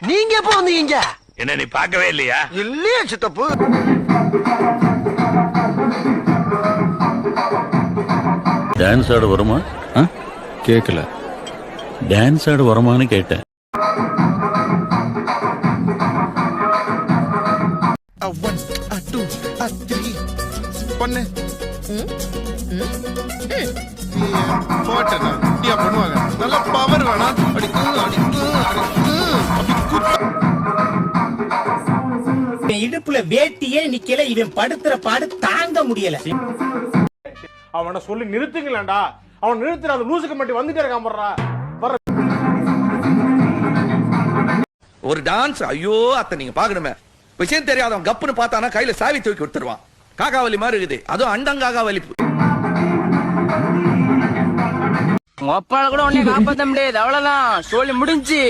நீங்க எப்ப வந்தீங்க? என்ன நீ பார்க்கவே இல்லையா? இல்லையே சித்தப்பு. டான்ஸ் ஆட வருமா? கேக்கல. டான்ஸ் ஆட வருமான்னு கேட்டேன். பண்ணு பண்ணுவாங்க. நல்ல பவர் வேணாம். இடுப்புல வேட்டியே நிக்கல. இவன் படுத்துற பாடு தாங்க முடியல. அவனை சொல்லி நிறுத்துங்களேன்டா. அவன் நிறுத்துற அந்த லூசுக்கு மட்டும் வந்துட்டே இருக்கான் போடுறா. ஒரு டான்ஸ் ஐயோ அத்தை நீங்க பாக்கணுமே. விஷயம் தெரியாதவன் கப்புன்னு பார்த்தானா கையில சாவி தூக்கி கொடுத்துருவான். காக்காவலி மாதிரி இருக்குது. அதுவும் அண்டங்காகாவலி. உங்க அப்பால கூட உன்னை காப்பாத்த முடியாது. அவ்வளவுதான் சொல்லி முடிஞ்சு.